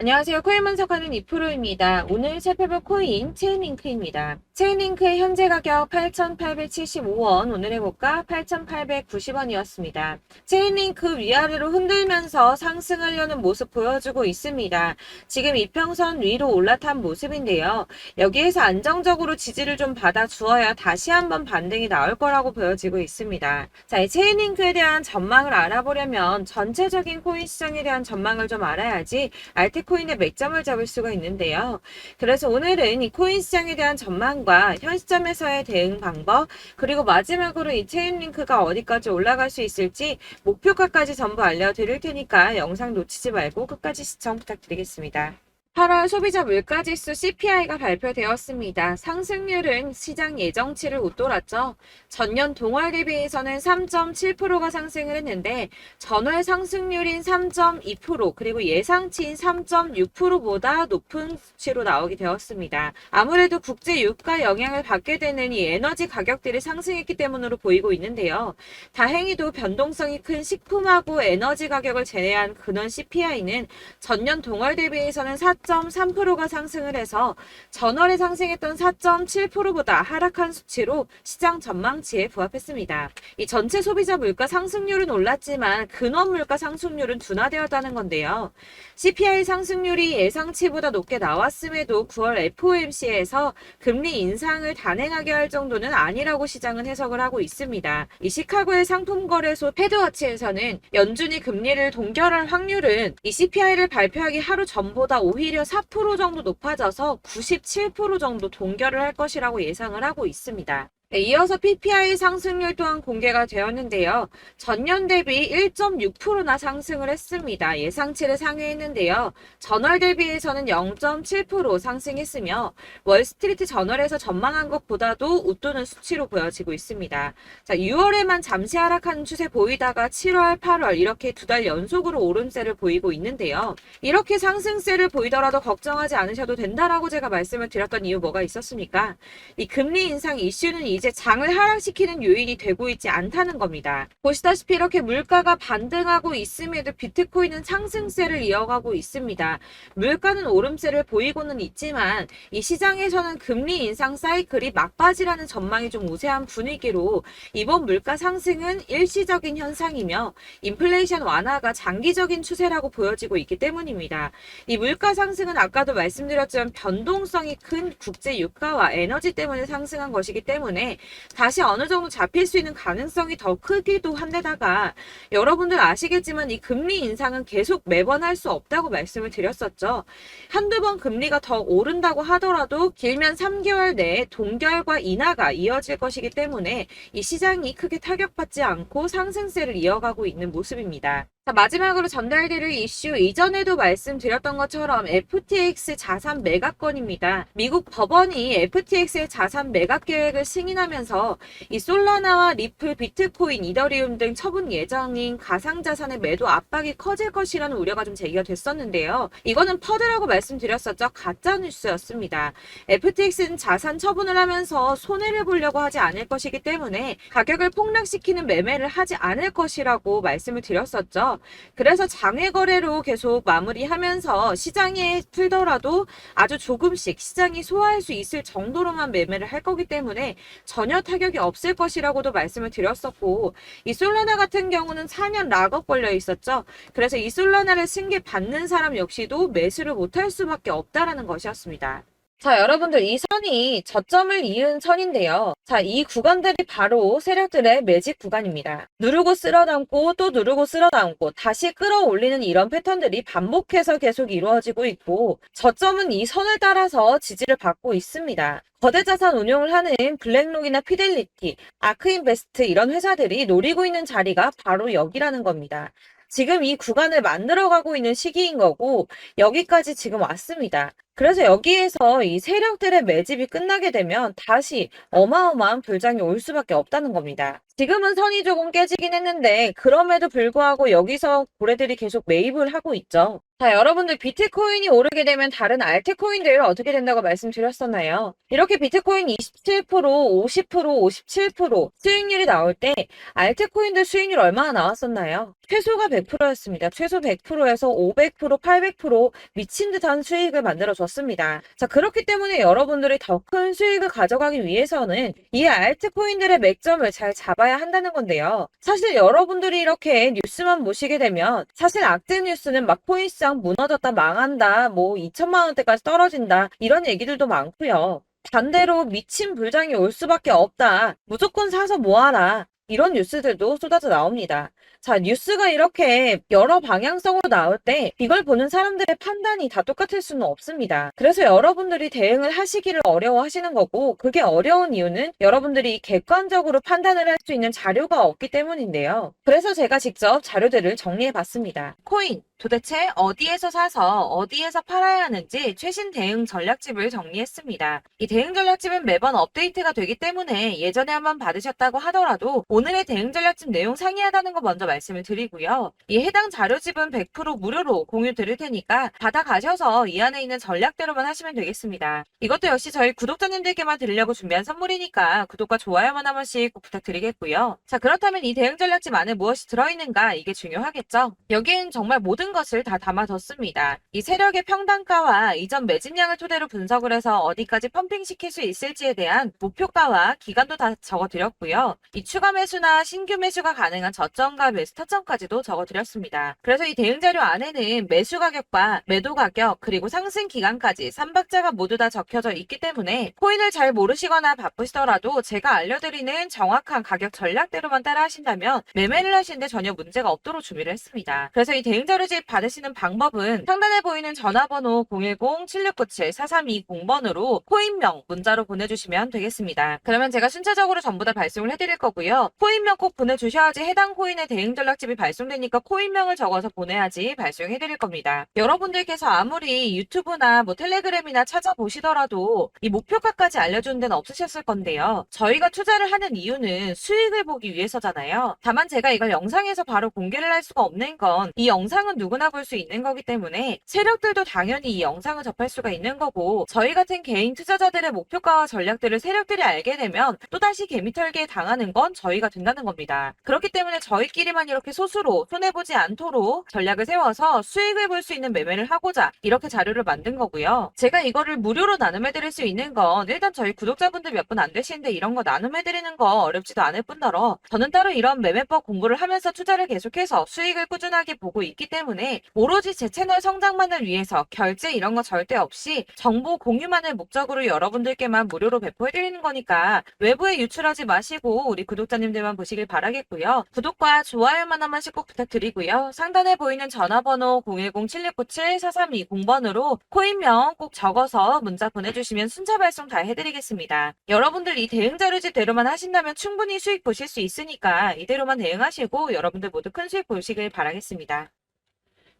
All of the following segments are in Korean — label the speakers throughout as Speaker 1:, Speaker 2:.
Speaker 1: 안녕하세요. 코인 분석하는 이프로입니다. 오늘 살펴볼 코인 체인링크입니다. 체인링크의 현재 가격 8,875원, 오늘의 고가 8,890원이었습니다. 체인링크 위아래로 흔들면서 상승하려는 모습 보여주고 있습니다. 지금 이평선 위로 올라탄 모습인데요. 여기에서 안정적으로 지지를 좀 받아주어야 다시 한번 반등이 나올 거라고 보여지고 있습니다. 자, 이 체인링크에 대한 전망을 알아보려면 전체적인 코인 시장에 대한 전망을 좀 알아야지 알트코인의 맥점을 잡을 수가 있는데요. 그래서 오늘은 이 코인 시장에 대한 전망과 현 시점에서의 대응 방법, 그리고 마지막으로 이 체인링크가 어디까지 올라갈 수 있을지 목표가까지 전부 알려드릴 테니까 영상 놓치지 말고 끝까지 시청 부탁드리겠습니다. 8월 소비자 물가지수 CPI가 발표되었습니다. 상승률은 시장 예정치를 웃돌았죠. 전년 동월 대비해서는 3.7%가 상승을 했는데 전월 상승률인 3.2% 그리고 예상치인 3.6%보다 높은 수치로 나오게 되었습니다. 아무래도 국제 유가 영향을 받게 되는 이 에너지 가격들이 상승했기 때문으로 보이고 있는데요. 다행히도 변동성이 큰 식품하고 에너지 가격을 제외한 근원 CPI는 전년 동월 대비해서는 4.3%가 상승을 해서 전월에 상승했던 4.7%보다 하락한 수치로 시장 전망치에 부합했습니다. 이 전체 소비자 물가 상승률은 올랐지만 근원 물가 상승률은 둔화되었다는 건데요. CPI 상승률이 예상치보다 높게 나왔음에도 9월 FOMC에서 금리 인상을 단행하게 할 정도는 아니라고 시장은 해석을 하고 있습니다. 이 시카고의 상품거래소 패드워치에서는 연준이 금리를 동결할 확률은 이 CPI를 발표하기 하루 전보다 오히려 4% 정도 높아져서 97% 정도 동결을 할 것이라고 예상을 하고 있습니다. 네, 이어서 PPI 상승률 또한 공개가 되었는데요. 전년 대비 1.6%나 상승을 했습니다. 예상치를 상회했는데요. 전월 대비해서는 0.7% 상승했으며 월스트리트 저널에서 전망한 것보다도 웃도는 수치로 보여지고 있습니다. 자, 6월에만 잠시 하락하는 추세 보이다가 7월, 8월 이렇게 두 달 연속으로 오름세를 보이고 있는데요. 이렇게 상승세를 보이더라도 걱정하지 않으셔도 된다라고 제가 말씀을 드렸던 이유 뭐가 있었습니까? 이 금리 인상 이슈는 이제 장을 하락시키는 요인이 되고 있지 않다는 겁니다. 보시다시피 이렇게 물가가 반등하고 있음에도 비트코인은 상승세를 이어가고 있습니다. 물가는 오름세를 보이고는 있지만 이 시장에서는 금리 인상 사이클이 막바지라는 전망이 좀 우세한 분위기로 이번 물가 상승은 일시적인 현상이며 인플레이션 완화가 장기적인 추세라고 보여지고 있기 때문입니다. 이 물가 상승은 아까도 말씀드렸지만 변동성이 큰 국제 유가와 에너지 때문에 상승한 것이기 때문에 다시 어느 정도 잡힐 수 있는 가능성이 더 크기도 한데다가 여러분들 아시겠지만 이 금리 인상은 계속 매번 할 수 없다고 말씀을 드렸었죠. 한두 번 금리가 더 오른다고 하더라도 길면 3개월 내에 동결과 인하가 이어질 것이기 때문에 이 시장이 크게 타격받지 않고 상승세를 이어가고 있는 모습입니다. 자, 마지막으로 전달드릴 이슈 이전에도 말씀드렸던 것처럼 FTX 자산 매각건입니다. 미국 법원이 FTX의 자산 매각 계획을 승인하면서 이 솔라나와 리플, 비트코인, 이더리움 등 처분 예정인 가상자산의 매도 압박이 커질 것이라는 우려가 좀 제기가 됐었는데요. 이거는 퍼드라고 말씀드렸었죠. 가짜뉴스였습니다. FTX는 자산 처분을 하면서 손해를 보려고 하지 않을 것이기 때문에 가격을 폭락시키는 매매를 하지 않을 것이라고 말씀을 드렸었죠. 그래서 장외 거래로 계속 마무리하면서 시장에 풀더라도 아주 조금씩 시장이 소화할 수 있을 정도로만 매매를 할 거기 때문에 전혀 타격이 없을 것이라고도 말씀을 드렸었고, 이 솔라나 같은 경우는 4년 락업 걸려 있었죠. 그래서 이 솔라나를 승계 받는 사람 역시도 매수를 못할 수밖에 없다라는 것이었습니다. 자, 여러분들 이 선이 저점을 이은 선인데요. 자, 이 구간들이 바로 세력들의 매직 구간입니다. 누르고 쓸어담고 또 누르고 쓸어담고 다시 끌어올리는 이런 패턴들이 반복해서 계속 이루어지고 있고, 저점은 이 선을 따라서 지지를 받고 있습니다. 거대 자산 운용을 하는 블랙록이나 피델리티, 아크인베스트 이런 회사들이 노리고 있는 자리가 바로 여기라는 겁니다. 지금 이 구간을 만들어가고 있는 시기인 거고 여기까지 지금 왔습니다. 그래서 여기에서 이 세력들의 매집이 끝나게 되면 다시 어마어마한 불장이 올 수밖에 없다는 겁니다. 지금은 선이 조금 깨지긴 했는데 그럼에도 불구하고 여기서 고래들이 계속 매입을 하고 있죠. 자, 여러분들 비트코인이 오르게 되면 다른 알트코인들 어떻게 된다고 말씀드렸었나요? 이렇게 비트코인 27%, 50%, 57% 수익률이 나올 때 알트코인들 수익률 얼마나 나왔었나요? 최소가 100%였습니다. 최소 100%에서 500%, 800% 미친 듯한 수익을 만들어 줬습니다. 자, 그렇기 때문에 여러분들이 더 큰 수익을 가져가기 위해서는 이 알트코인들의 맥점을 잘 잡아야 한다는 건데요. 사실 여러분들이 이렇게 뉴스만 보시게 되면 사실 악재 뉴스는 막 코인시장 무너졌다, 망한다, 뭐 2천만 원대까지 떨어진다 이런 얘기들도 많고요. 반대로 미친 불장이 올 수밖에 없다. 무조건 사서 모아라. 이런 뉴스들도 쏟아져 나옵니다. 자, 뉴스가 이렇게 여러 방향성으로 나올 때 이걸 보는 사람들의 판단이 다 똑같을 수는 없습니다. 그래서 여러분들이 대응을 하시기를 어려워하시는 거고, 그게 어려운 이유는 여러분들이 객관적으로 판단을 할 수 있는 자료가 없기 때문인데요. 그래서 제가 직접 자료들을 정리해 봤습니다. 코인 도대체 어디에서 사서 어디에서 팔아야 하는지 최신 대응 전략집을 정리했습니다. 이 대응 전략집은 매번 업데이트가 되기 때문에 예전에 한번 받으셨다고 하더라도 오늘의 대응 전략집 내용 상이하다는 거 먼저 말씀을 드리고요. 이 해당 자료집은 100% 무료로 공유 드릴 테니까 받아가셔서 이 안에 있는 전략대로만 하시면 되겠습니다. 이것도 역시 저희 구독자님들께만 드리려고 준비한 선물이니까 구독과 좋아요만 한 번씩 꼭 부탁드리겠고요. 자, 그렇다면 이 대응 전략집 안에 무엇이 들어있는가, 이게 중요하겠죠? 여기엔 정말 모든 것을 다 담아뒀습니다. 이 세력의 평단가와 이전 매집량을 토대로 분석을 해서 어디까지 펌핑시킬 수 있을지에 대한 목표가와 기간도 다 적어드렸고요. 이 추가 매수나 신규 매수가 가능한 저점과 매수 타점까지도 적어드렸습니다. 그래서 이 대응 자료 안에는 매수 가격과 매도 가격 그리고 상승 기간까지 3박자가 모두 다 적혀져 있기 때문에 코인을 잘 모르시거나 바쁘시더라도 제가 알려드리는 정확한 가격 전략대로만 따라 하신다면 매매를 하시는데 전혀 문제가 없도록 준비를 했습니다. 그래서 이 대응 자료집 받으시는 방법은 상단에 보이는 전화번호 010-7697-4320번으로 코인명 문자로 보내주시면 되겠습니다. 그러면 제가 순차적으로 전부 다 발송을 해드릴 거고요. 코인명 꼭 보내주셔야지 해당 코인의 대응 전략집이 발송되니까 코인명을 적어서 보내야지 발송해드릴 겁니다. 여러분들께서 아무리 유튜브나 뭐 텔레그램이나 찾아보시더라도 이 목표가까지 알려주는 데는 없으셨을 건데요. 저희가 투자를 하는 이유는 수익을 보기 위해서잖아요. 다만 제가 이걸 영상에서 바로 공개를 할 수가 없는 건 이 영상은 누구나 볼 수 있는 거기 때문에 세력들도 당연히 이 영상을 접할 수가 있는 거고, 저희 같은 개인 투자자들의 목표가와 전략들을 세력들이 알게 되면 또다시 개미털기에 당하는 건 저희가 된다는 겁니다. 그렇기 때문에 저희끼리만 이렇게 소수로 손해보지 않도록 전략을 세워서 수익을 볼 수 있는 매매를 하고자 이렇게 자료를 만든 거고요. 제가 이거를 무료로 나눔해드릴 수 있는 건 일단 저희 구독자분들 몇 분 안 되시는데 이런 거 나눔해드리는 거 어렵지도 않을 뿐더러 저는 따로 이런 매매법 공부를 하면서 투자를 계속해서 수익을 꾸준하게 보고 있기 때문에 오로지 제 채널 성장만을 위해서 결제 이런 거 절대 없이 정보 공유만을 목적으로 여러분들께만 무료로 배포해드리는 거니까 외부에 유출하지 마시고 우리 구독자님들만 보시길 바라겠고요. 구독과 좋아요만 한 번씩 꼭 부탁드리고요. 상단에 보이는 전화번호 010-7697-4320번으로 코인명 꼭 적어서 문자 보내주시면 순차 발송 다 해드리겠습니다. 여러분들 이 대응 자료집대로만 하신다면 충분히 수익 보실 수 있으니까 이대로만 대응하시고 여러분들 모두 큰 수익 보시길 바라겠습니다.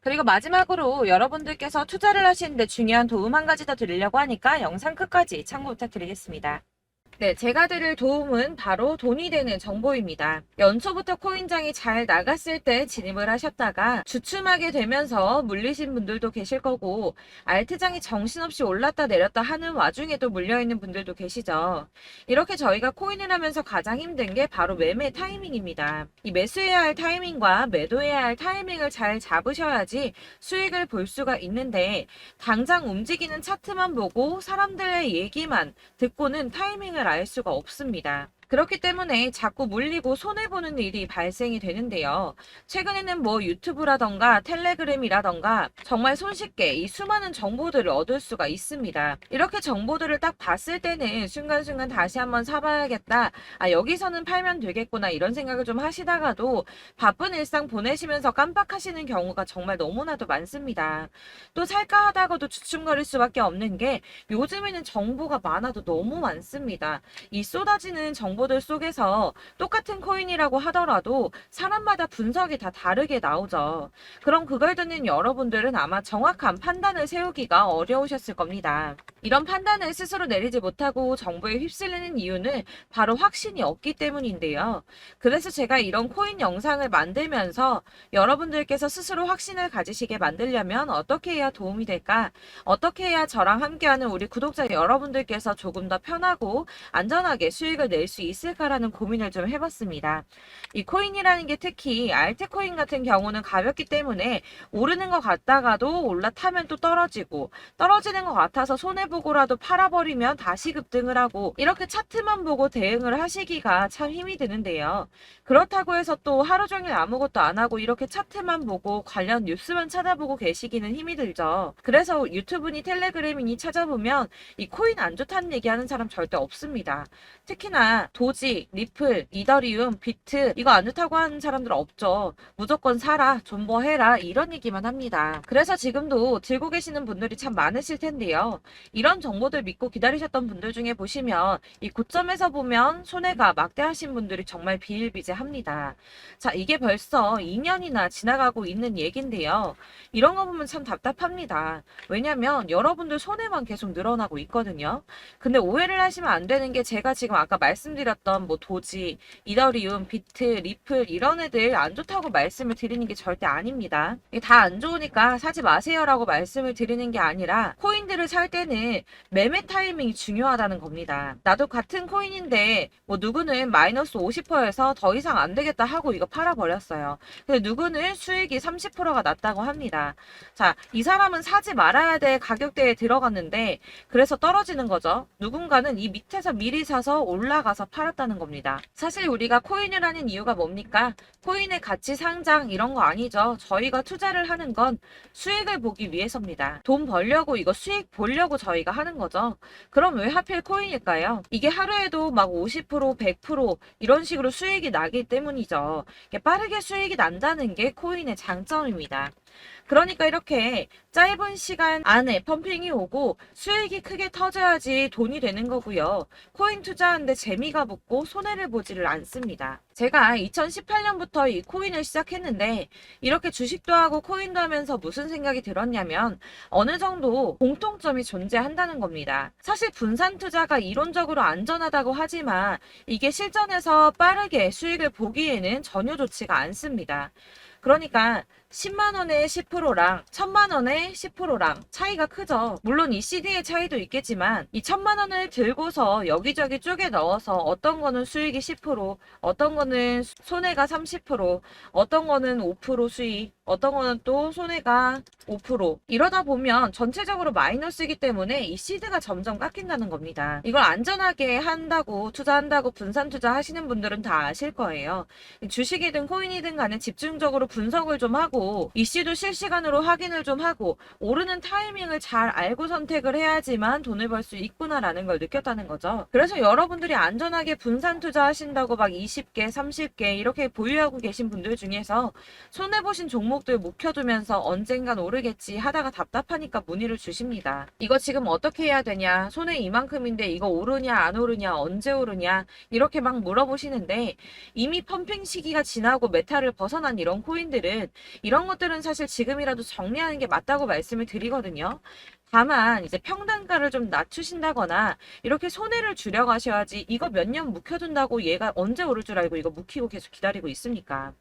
Speaker 1: 그리고 마지막으로 여러분들께서 투자를 하시는데 중요한 도움 한 가지 더 드리려고 하니까 영상 끝까지 참고 부탁드리겠습니다. 네, 제가 드릴 도움은 바로 돈이 되는 정보입니다. 연초부터 코인장이 잘 나갔을 때 진입을 하셨다가 주춤하게 되면서 물리신 분들도 계실 거고, 알트장이 정신없이 올랐다 내렸다 하는 와중에도 물려있는 분들도 계시죠. 이렇게 저희가 코인을 하면서 가장 힘든 게 바로 매매 타이밍입니다. 이 매수해야 할 타이밍과 매도해야 할 타이밍을 잘 잡으셔야지 수익을 볼 수가 있는데, 당장 움직이는 차트만 보고 사람들의 얘기만 듣고는 타이밍을 알 수가 없습니다. 그렇기 때문에 자꾸 물리고 손해보는 일이 발생이 되는데요. 최근에는 뭐 유튜브라던가 텔레그램이라던가 정말 손쉽게 이 수많은 정보들을 얻을 수가 있습니다. 이렇게 정보들을 딱 봤을 때는 순간순간 다시 한번 사봐야겠다, 아 여기서는 팔면 되겠구나 이런 생각을 좀 하시다가도 바쁜 일상 보내시면서 깜빡하시는 경우가 정말 너무나도 많습니다. 또 살까 하다가도 주춤거릴 수밖에 없는 게 요즘에는 정보가 많아도 너무 많습니다. 이 쏟아지는 정보들 속에서 똑같은 코인이라고 하더라도 사람마다 분석이 다 다르게 나오죠. 그럼 그걸 듣는 여러분들은 아마 정확한 판단을 세우기가 어려우셨을 겁니다. 이런 판단을 스스로 내리지 못하고 정보에 휩쓸리는 이유는 바로 확신이 없기 때문인데요. 그래서 제가 이런 코인 영상을 만들면서 여러분들께서 스스로 확신을 가지시게 만들려면 어떻게 해야 도움이 될까? 어떻게 해야 저랑 함께하는 우리 구독자 여러분들께서 조금 더 편하고 안전하게 수익을 낼 수 있을까라는 고민을 좀 해봤습니다. 이 코인이라는 게 특히 알트코인 같은 경우는 가볍기 때문에 오르는 것 같다가도 올라타면 또 떨어지고 떨어지는 것 같아서 손해보고라도 팔아버리면 다시 급등을 하고 이렇게 차트만 보고 대응을 하시기가 참 힘이 드는데요. 그렇다고 해서 또 하루 종일 아무것도 안 하고 이렇게 차트만 보고 관련 뉴스만 찾아보고 계시기는 힘이 들죠. 그래서 유튜브니 텔레그램이니 찾아보면 이 코인 안 좋다는 얘기하는 사람 절대 없습니다. 특히나 도지, 리플, 이더리움, 비트 이거 안 좋다고 하는 사람들 없죠. 무조건 사라, 존버해라 이런 얘기만 합니다. 그래서 지금도 들고 계시는 분들이 참 많으실 텐데요. 이런 정보들 믿고 기다리셨던 분들 중에 보시면 이 고점에서 보면 손해가 막대하신 분들이 정말 비일비재합니다. 자, 이게 벌써 2년이나 지나가고 있는 얘긴데요. 이런 거 보면 참 답답합니다. 왜냐면 여러분들 손해만 계속 늘어나고 있거든요. 근데 오해를 하시면 안 되는 게 제가 지금 아까 말씀드렸던 뭐 도지, 이더리움, 비트, 리플 이런 애들 안 좋다고 말씀을 드리는 게 절대 아닙니다. 이게 다 안 좋으니까 사지 마세요라고 말씀을 드리는 게 아니라 코인들을 살 때는 매매 타이밍이 중요하다는 겁니다. 나도 같은 코인인데 뭐 누구는 마이너스 50%에서 더 이상 안 되겠다 하고 이거 팔아버렸어요. 근데 누구는 수익이 30%가 났다고 합니다. 자, 이 사람은 사지 말아야 될 가격대에 들어갔는데 그래서 떨어지는 거죠. 누군가는 이 밑에서 미리 사서 올라가서 팔았다는 겁니다. 사실 우리가 코인을 하는 이유가 뭡니까? 코인의 가치 상장 이런 거 아니죠. 저희가 투자를 하는 건 수익을 보기 위해서입니다. 돈 벌려고 이거 수익 보려고 저희가 하는 거죠. 그럼 왜 하필 코인일까요? 이게 하루에도 막 50%, 100% 이런 식으로 수익이 나기 때문이죠. 빠르게 수익이 난다는 게 코인의 장점입니다. 그러니까 이렇게 짧은 시간 안에 펌핑이 오고 수익이 크게 터져야지 돈이 되는 거고요. 코인 투자하는데 재미가 붙고 손해를 보지를 않습니다. 제가 2018년부터 이 코인을 시작했는데 이렇게 주식도 하고 코인도 하면서 무슨 생각이 들었냐면 어느 정도 공통점이 존재한다는 겁니다. 사실 분산 투자가 이론적으로 안전하다고 하지만 이게 실전에서 빠르게 수익을 보기에는 전혀 좋지가 않습니다. 그러니까 10만 원에 10%랑 1000만 원에 10%랑 차이가 크죠. 물론 이 CD의 차이도 있겠지만 이 1000만 원을 들고서 여기저기 쪼개 넣어서 어떤 거는 수익이 10%, 어떤 거는 손해가 30%, 어떤 거는 5% 수익, 어떤 거는 또 손해가 5% 이러다 보면 전체적으로 마이너스이기 때문에 이 시드가 점점 깎인다는 겁니다. 이걸 안전하게 한다고 투자한다고 분산 투자 하시는 분들은 다 아실 거예요. 주식이든 코인이든 간에 집중적으로 분석을 좀 하고 이슈도 실시간으로 확인을 좀 하고 오르는 타이밍을 잘 알고 선택을 해야지만 돈을 벌 수 있구나라는 걸 느꼈다는 거죠. 그래서 여러분들이 안전하게 분산 투자하신다고 막 20개, 30개 이렇게 보유하고 계신 분들 중에서 손해보신 종목들 묵혀두면서 언젠간 오르겠지 하다가 답답하니까 문의를 주십니다. 이거 지금 어떻게 해야 되냐? 손해 이만큼인데 이거 오르냐 안 오르냐 언제 오르냐 이렇게 막 물어보시는데 이미 펌핑 시기가 지나고 메타를 벗어난 이런 코인들은 이런 것들은 사실 지금이라도 정리하는 게 맞다고 말씀을 드리거든요. 다만 이제 평단가를 좀 낮추신다거나 이렇게 손해를 줄여가셔야지 이거 몇 년 묵혀둔다고 얘가 언제 오를 줄 알고 이거 묵히고 계속 기다리고 있습니까?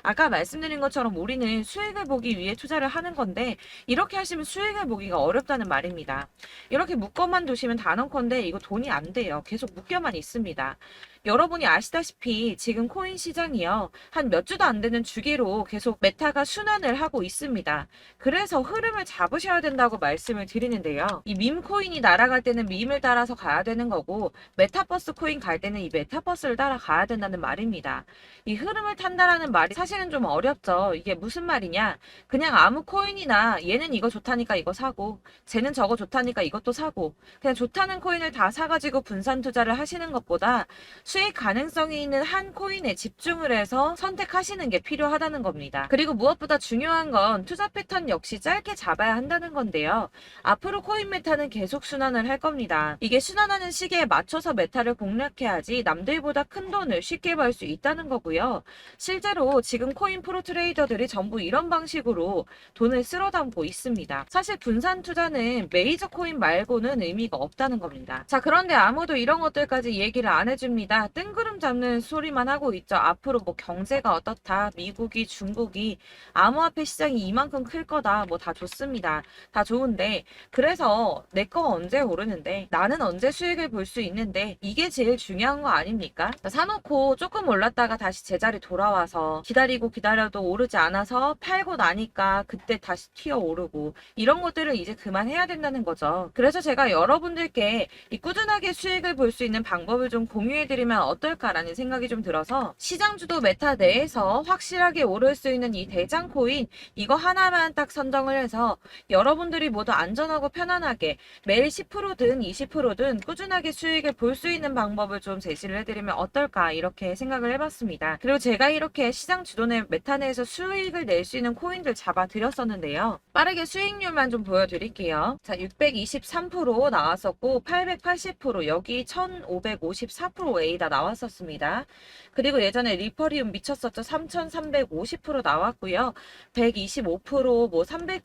Speaker 1: 아까 말씀드린 것처럼 우리는 수익을 보기 위해 투자를 하는 건데 이렇게 하시면 수익을 보기가 어렵다는 말입니다. 이렇게 묶어만 두시면 단언컨대 이거 돈이 안 돼요. 계속 묶여만 있습니다. 여러분이 아시다시피 지금 코인 시장이요. 한 몇 주도 안 되는 주기로 계속 메타가 순환을 하고 있습니다. 그래서 흐름을 잡으셔야 된다고 말씀을 드리는데요. 이 밈 코인이 날아갈 때는 밈을 따라서 가야 되는 거고 메타버스 코인 갈 때는 이 메타버스를 따라가야 된다는 말입니다. 이 흐름을 탄다라는 말이 사실은 좀 어렵죠. 이게 무슨 말이냐? 그냥 아무 코인이나 얘는 이거 좋다니까 이거 사고 쟤는 저거 좋다니까 이것도 사고 그냥 좋다는 코인을 다 사가지고 분산 투자를 하시는 것보다 수익 가능성이 있는 한 코인에 집중을 해서 선택하시는 게 필요하다는 겁니다. 그리고 무엇보다 중요한 건 투자 패턴 역시 짧게 잡아야 한다는 건데요. 앞으로 코인 메타는 계속 순환을 할 겁니다. 이게 순환하는 시기에 맞춰서 메타를 공략해야지 남들보다 큰 돈을 쉽게 벌 수 있다는 거고요. 실제로 지금 코인 프로 트레이더들이 전부 이런 방식으로 돈을 쓸어 담고 있습니다. 사실 분산 투자는 메이저 코인 말고는 의미가 없다는 겁니다. 자, 그런데 아무도 이런 것들까지 얘기를 안 해줍니다. 뜬구름 잡는 소리만 하고 있죠. 앞으로 뭐 경제가 어떻다, 미국이, 중국이, 암호화폐 시장이 이만큼 클 거다, 뭐 다 좋습니다. 다 좋은데, 그래서 내 거 언제 오르는데, 나는 언제 수익을 볼 수 있는데, 이게 제일 중요한 거 아닙니까? 사놓고 조금 올랐다가 다시 제자리 돌아와서 기다리고 기다려도 오르지 않아서 팔고 나니까 그때 다시 튀어 오르고, 이런 것들을 이제 그만해야 된다는 거죠. 그래서 제가 여러분들께 이 꾸준하게 수익을 볼 수 있는 방법을 좀 공유해드리면 어떨까라는 생각이 좀 들어서, 시장주도 메타 내에서 확실하게 오를 수 있는 이 대장 코인, 이거 하나만 딱 선정을 해서 여러분들이 모두 안전하고 편안하게 매일 10%든 20%든 꾸준하게 수익을 볼 수 있는 방법을 좀 제시를 해드리면 어떨까, 이렇게 생각을 해봤습니다. 그리고 제가 이렇게 시장 주도내 메타 내에서 수익을 낼 수 있는 코인들 잡아드렸었는데요. 빠르게 수익률만 좀 보여드릴게요. 자, 623% 나왔었고 880%, 여기 1554% A다 나왔었습니다. 그리고 예전에 리퍼리움 미쳤었죠. 3350% 나왔고요. 125%, 뭐 300%,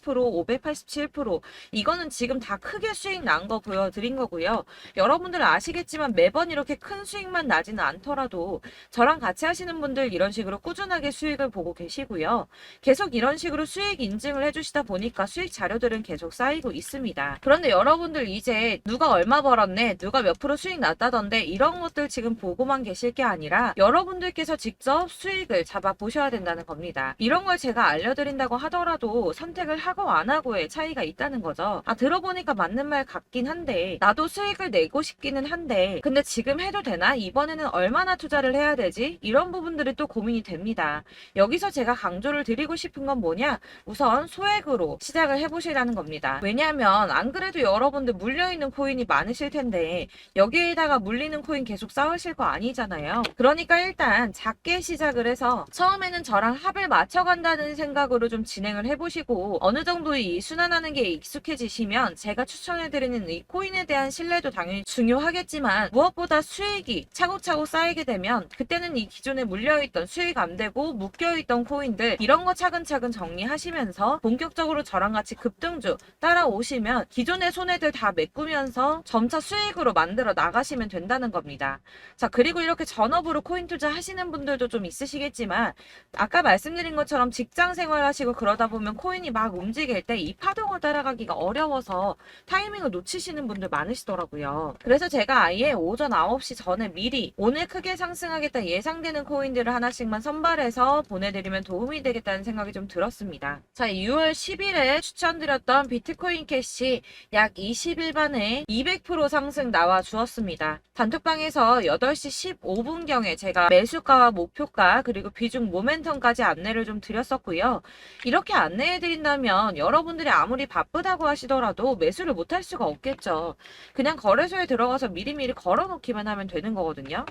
Speaker 1: 587%, 이거는 지금 다 크게 수익 난 거 보여드린 거고요. 여러분들 아시겠지만 매번 이렇게 큰 수익만 나지는 않더라도 저랑 같이 하시는 분들 이런 식으로 꾸준하게 수익을 보고 계시고요. 계속 이런 식으로 수익 인증을 해주시다 보니까 수익 자료들은 계속 쌓이고 있습니다. 그런데 여러분들 이제 누가 얼마 벌었네, 누가 몇 프로 수익 났다던데, 이런 것들 지금 보고만 계실 게 아니라 여러분들께서 직접 수익을 잡아 보셔야 된다는 겁니다. 이런 걸 제가 알려드린다고 하더라도 선택을 하고 안 하고의 차이가 있다는 거죠. 아, 들어보니까 맞는 말 같긴 한데, 나도 수익을 내고 싶기는 한데 근데 지금 해도 되나? 이번에는 얼마나 투자를 해야 되지? 이런 부분들이 또 고민이 됩니다. 여기서 제가 강조를 드리고 싶은 건 뭐냐? 우선 소액으로 시작을 해보시라는 겁니다. 왜냐하면 안 그래도 여러분들 물려있는 코인이 많으실 텐데 여기에다가 물리는 코인 계속 쌓으실 거 아니잖아요. 그러니까 일단 작게 시작을 해서 처음에는 저랑 합을 맞춰간다는 생각으로 좀 진행을 해보시고, 어느 정도 이 순환하는 게 익숙해지시면 제가 추천해드리는 이 코인에 대한 신뢰도 당연히 중요하겠지만, 무엇보다 수익이 차곡차곡 쌓이게 되면 그때는 이 기존에 물려있던, 수익 안 되고 묶여있던 코인들, 이런 거 차근차근 정리하시면서 본격적으로 저랑 같이 급등주 따라오시면 기존의 손해들 다 메꾸면서 점차 수익으로 만들어 나가시면 된다는 겁니다. 자, 그리고 이렇게 전업으로 코인 투자 하시는 분들도 좀 있으시겠지만, 아까 말씀드린 것처럼 직장 생활 하시고 그러다 보면 코인이 막 움직일 때 이 파동을 따라가기가 어려워서 타이밍을 놓치시는 분들 많으시더라고요. 그래서 제가 아예 오전 9시 전에 미리 오늘 크게 상승하겠다 예상되는 코인들을 하나씩만 선발해서 보내드리면 도움이 되겠다는 생각이 좀 들었습니다. 자, 6월 10일에 추천드렸던 비트코인 캐시 약 20일 만에 200% 상승 나와 주었습니다. 단톡방에서 8시 15분경에 제가 매수가와 목표가 그리고 비중 모멘텀까지 안내를 좀 드렸었고요. 이렇게 안내해드린다면 여러분들이 아무리 바쁘다고 하시더라도 매수를 못할 수가 없겠죠. 그냥 거래소에 들어가서 미리미리 걸어놓기만 하면 되는 거거든요.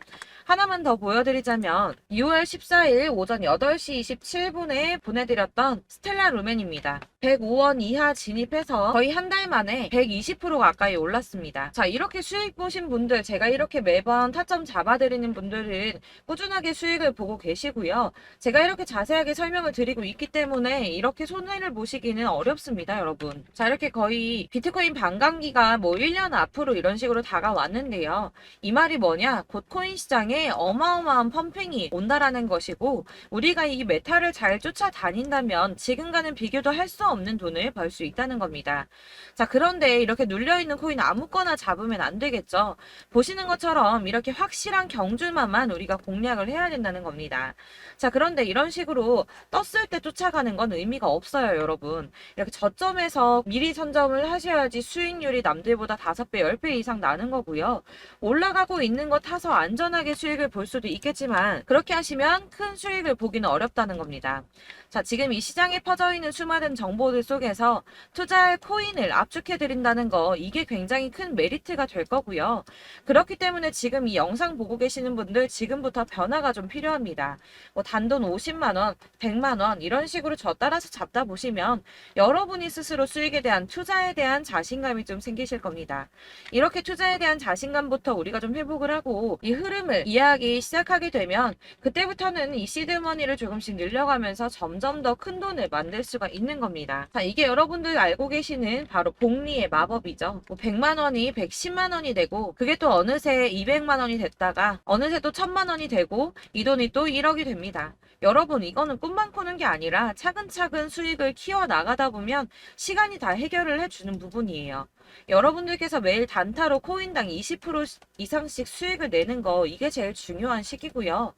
Speaker 1: 하나만 더 보여드리자면 6월 14일 오전 8시 27분에 보내드렸던 스텔라 루멘입니다. 105원 이하 진입해서 거의 한 달 만에 120% 가까이 올랐습니다. 자, 이렇게 수익 보신 분들, 제가 이렇게 매번 타점 잡아드리는 분들은 꾸준하게 수익을 보고 계시고요. 제가 이렇게 자세하게 설명을 드리고 있기 때문에 이렇게 손해를 보시기는 어렵습니다, 여러분. 자, 이렇게 거의 비트코인 반감기가 뭐 1년 앞으로 이런 식으로 다가왔는데요. 이 말이 뭐냐? 곧 코인 시장에 어마어마한 펌핑이 온다라는 것이고, 우리가 이 메타를 잘 쫓아다닌다면 지금과는 비교도 할 수 없는 돈을 벌 수 있다는 겁니다. 자, 그런데 이렇게 눌려있는 코인 아무거나 잡으면 안 되겠죠. 보시는 것처럼 이렇게 확실한 경주만만 우리가 공략을 해야 된다는 겁니다. 자, 그런데 이런 식으로 떴을 때 쫓아가는 건 의미가 없어요, 여러분. 이렇게 저점에서 미리 선점을 하셔야지 수익률이 남들보다 5배, 10배 이상 나는 거고요. 올라가고 있는 거 타서 안전하게 수익을 볼 수도 있겠지만 그렇게 하시면 큰 수익을 보기는 어렵다는 겁니다. 자, 지금 이 시장에 퍼져 있는 수많은 정보들 속에서 투자할 코인을 압축해드린다는 거, 이게 굉장히 큰 메리트가 될 거고요. 그렇기 때문에 지금 이 영상 보고 계시는 분들 지금부터 변화가 좀 필요합니다. 뭐 단돈 50만원, 100만원 이런 식으로 저 따라서 잡다 보시면 여러분이 스스로 수익에 대한 투자에 대한 자신감이 좀 생기실 겁니다. 이렇게 투자에 대한 자신감부터 우리가 좀 회복을 하고 이 흐름을 이해하기 시작하게 되면 그때부터는 이 시드머니를 조금씩 늘려가면서 점점 더 큰 돈을 만들 수가 있는 겁니다. 자, 이게 여러분들 알고 계시는 바로 복리의 마법이죠. 뭐 100만 원이 110만 원이 되고 그게 또 어느새 200만 원이 됐다가 어느새 또 1000만 원이 되고 이 돈이 또 1억이 됩니다. 여러분, 이거는 꿈만 꾸는 게 아니라 차근차근 수익을 키워 나가다 보면 시간이 다 해결을 해주는 부분이에요. 여러분들께서 매일 단타로 코인당 20% 이상씩 수익을 내는 거, 이게 제일 중요한 시기고요.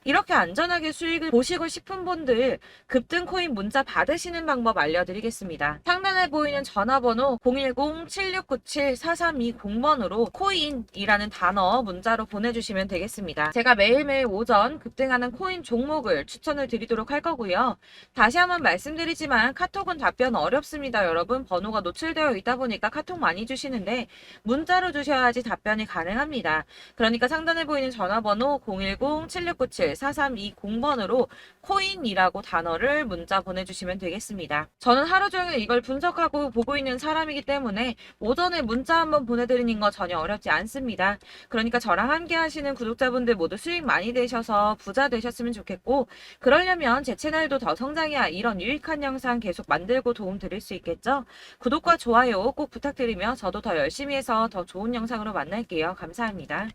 Speaker 1: 이렇게 안전하게 수익을 보시고 싶은 분들 급등 코인 문자 받으시는 방법 알려드리겠습니다. 상단에 보이는 전화번호 010-7697-4320번으로 코인이라는 단어 문자로 보내주시면 되겠습니다. 제가 매일매일 오전 급등하는 코인 종목을 추천을 드리도록 할 거고요. 다시 한번 말씀드리지만 카톡은 답변 어렵습니다. 여러분, 번호가 노출되어 있다 보니까 카톡 많이 주시는데 문자로 주셔야지 답변이 가능합니다. 그러니까 상단에 보이는 전화번호 010-7697-4320번으로 코인이라고 단어를 문자 보내주시면 되겠습니다. 저는 하루 종일 이걸 분석하고 보고 있는 사람이기 때문에 오전에 문자 한번 보내드리는 거 전혀 어렵지 않습니다. 그러니까 저랑 함께 하시는 구독자분들 모두 수익 많이 되셔서 부자 되셨으면 좋겠고, 그러려면 제 채널도 더 성장해야 이런 유익한 영상 계속 만들고 도움 드릴 수 있겠죠? 구독과 좋아요 꼭 부탁드리며 저도 더 열심히 해서 더 좋은 영상으로 만날게요. 감사합니다.